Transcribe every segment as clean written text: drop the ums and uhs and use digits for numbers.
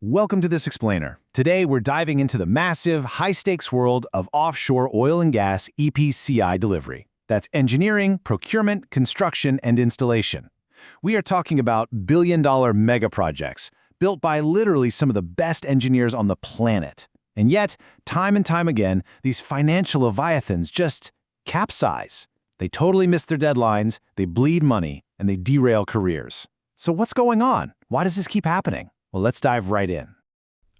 Welcome to this explainer. Today we're diving into the massive, high-stakes world of offshore oil and gas EPCI delivery. That's engineering, procurement, construction, and installation. We are talking about billion-dollar mega projects built by literally some of the best engineers on the planet. And yet, time and time again, these financial leviathans just capsize. They totally miss their deadlines, they bleed money, and they derail careers. So what's going on? Why does this keep happening? Well, let's dive right in.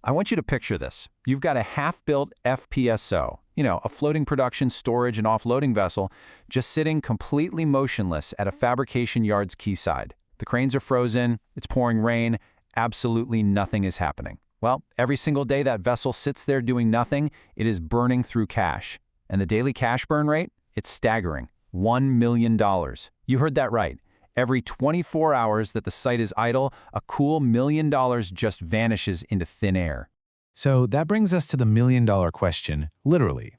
I want you to picture this. You've got a half-built FPSO, a floating production, storage, and offloading vessel, just sitting completely motionless at a fabrication yard's quayside. The cranes are frozen, it's pouring rain, absolutely nothing is happening. Well, every single day that vessel sits there doing nothing, it is burning through cash. And the daily cash burn rate? It's staggering. $1 million. You heard that right. Every 24 hours that the site is idle, a cool $1 million just vanishes into thin air. So that brings us to the million-dollar question, literally.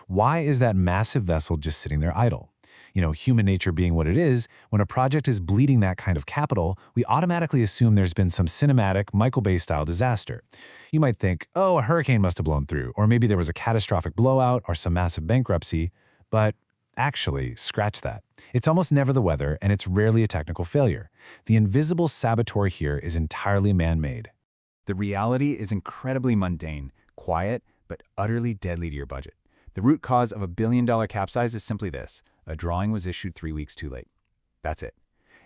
Why is that massive vessel just sitting there idle? Human nature being what it is, when a project is bleeding that kind of capital, we automatically assume there's been some cinematic Michael Bay-style disaster. You might think, oh, a hurricane must have blown through, or maybe there was a catastrophic blowout or some massive bankruptcy, but actually, scratch that. It's almost never the weather, and it's rarely a technical failure. The invisible saboteur here is entirely man-made. The reality is incredibly mundane, quiet, but utterly deadly to your budget. The root cause of a billion-dollar capsize is simply this: a drawing was issued 3 weeks too late. That's it.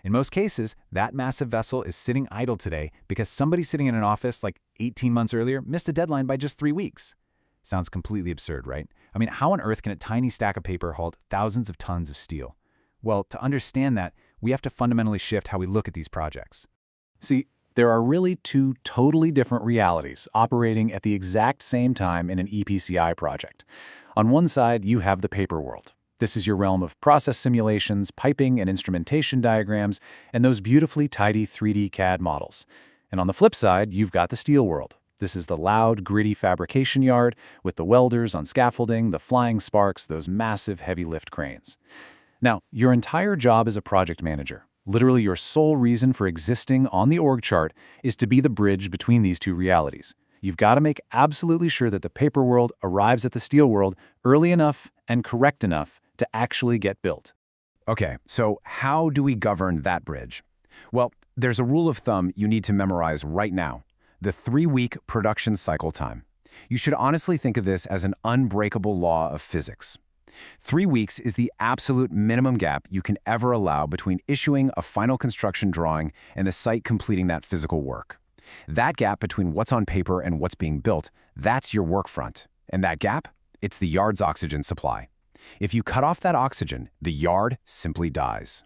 In most cases, that massive vessel is sitting idle today because somebody sitting in an office like 18 months earlier missed a deadline by just 3 weeks. Sounds completely absurd, right? I mean, how on earth can a tiny stack of paper hold thousands of tons of steel? Well, to understand that, we have to fundamentally shift how we look at these projects. See, there are really two totally different realities operating at the exact same time in an EPCI project. On one side, you have the paper world. This is your realm of process simulations, piping and instrumentation diagrams, and those beautifully tidy 3D CAD models. And on the flip side, you've got the steel world. This is the loud, gritty fabrication yard with the welders on scaffolding, the flying sparks, those massive heavy lift cranes. Now, your entire job as a project manager, literally your sole reason for existing on the org chart, is to be the bridge between these two realities. You've got to make absolutely sure that the paper world arrives at the steel world early enough and correct enough to actually get built. Okay, so how do we govern that bridge? Well, there's a rule of thumb you need to memorize right now: the 3-week production cycle time. You should honestly think of this as an unbreakable law of physics. 3 weeks is the absolute minimum gap you can ever allow between issuing a final construction drawing and the site completing that physical work. That gap between what's on paper and what's being built, that's your work front. And that gap? It's the yard's oxygen supply. If you cut off that oxygen, the yard simply dies.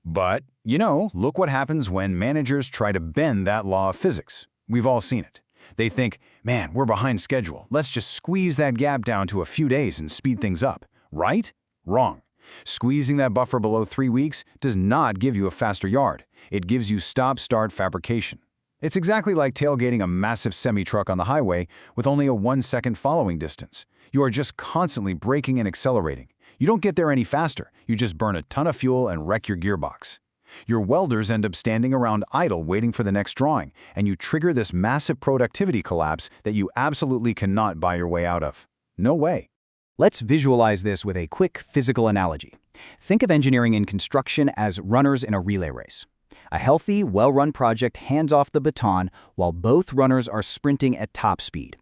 But, look what happens when managers try to bend that law of physics. We've all seen it. They think, man, we're behind schedule. Let's just squeeze that gap down to a few days and speed things up. Right? Wrong. Squeezing that buffer below 3 weeks does not give you a faster yard. It gives you stop-start fabrication. It's exactly like tailgating a massive semi-truck on the highway with only a 1-second following distance. You are just constantly braking and accelerating. You don't get there any faster. You just burn a ton of fuel and wreck your gearbox. Your welders end up standing around idle waiting for the next drawing, and you trigger this massive productivity collapse that you absolutely cannot buy your way out of. No way. Let's visualize this with a quick physical analogy. Think of engineering and construction as runners in a relay race. A healthy, well-run project hands off the baton while both runners are sprinting at top speed.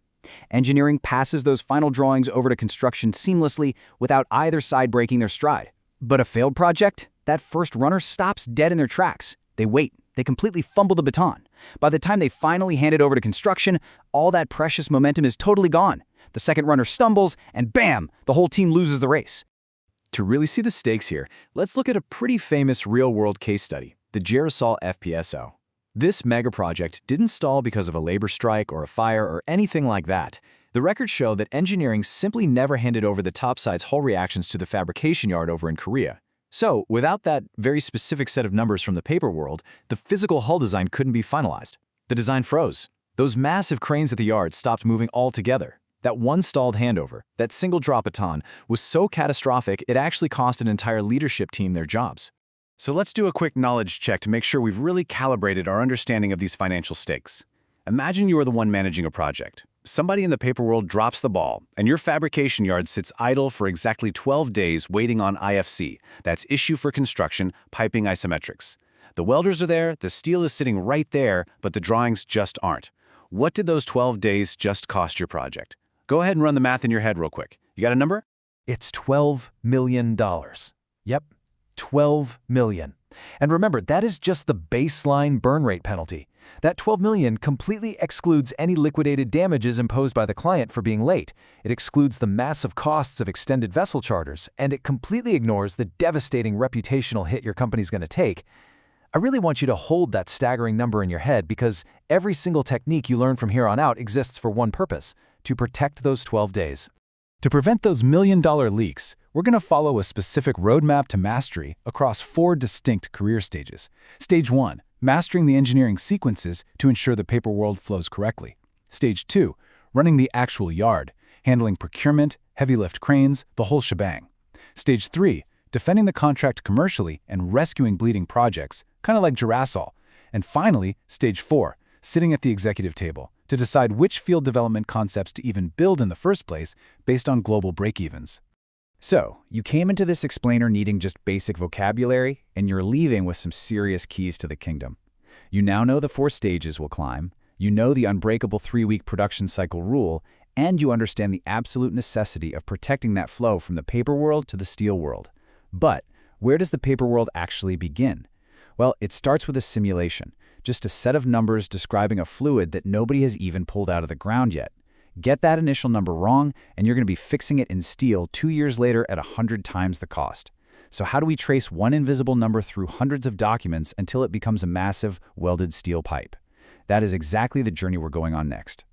Engineering passes those final drawings over to construction seamlessly without either side breaking their stride. But a failed project? That first runner stops dead in their tracks. They wait. They completely fumble the baton. By the time they finally hand it over to construction, all that precious momentum is totally gone. The second runner stumbles, and bam, the whole team loses the race. To really see the stakes here, let's look at a pretty famous real-world case study, the Girasol FPSO. This mega project didn't stall because of a labor strike or a fire or anything like that. The records show that engineering simply never handed over the topsides hull reactions to the fabrication yard over in Korea. So, without that very specific set of numbers from the paper world, the physical hull design couldn't be finalized. The design froze. Those massive cranes at the yard stopped moving altogether. That one stalled handover, that single drop baton, was so catastrophic it actually cost an entire leadership team their jobs. So let's do a quick knowledge check to make sure we've really calibrated our understanding of these financial stakes. Imagine you are the one managing a project. Somebody in the paper world drops the ball, and your fabrication yard sits idle for exactly 12 days waiting on IFC. That's Issue for Construction, Piping Isometrics. The welders are there, the steel is sitting right there, but the drawings just aren't. What did those 12 days just cost your project? Go ahead and run the math in your head real quick. You got a number? It's $12 million. Yep, $12 million. And remember, that is just the baseline burn rate penalty. That $12 million completely excludes any liquidated damages imposed by the client for being late. It excludes the massive costs of extended vessel charters, and it completely ignores the devastating reputational hit your company's going to take. I really want you to hold that staggering number in your head because every single technique you learn from here on out exists for one purpose: to protect those 12 days. To prevent those million-dollar leaks, we're going to follow a specific roadmap to mastery across 4 distinct career stages. Stage 1, mastering the engineering sequences to ensure the paper world flows correctly. Stage 2, running the actual yard, handling procurement, heavy lift cranes, the whole shebang. Stage 3, defending the contract commercially and rescuing bleeding projects, kind of like Girasol. And finally, Stage 4, sitting at the executive table to decide which field development concepts to even build in the first place based on global break-evens. So, you came into this explainer needing just basic vocabulary, and you're leaving with some serious keys to the kingdom. You now know the 4 stages we'll climb, you know the unbreakable 3-week production cycle rule, and you understand the absolute necessity of protecting that flow from the paper world to the steel world. But where does the paper world actually begin? Well, it starts with a simulation, just a set of numbers describing a fluid that nobody has even pulled out of the ground yet. Get that initial number wrong, and you're going to be fixing it in steel 2 years later at 100 times the cost. So how do we trace one invisible number through hundreds of documents until it becomes a massive, welded steel pipe? That is exactly the journey we're going on next.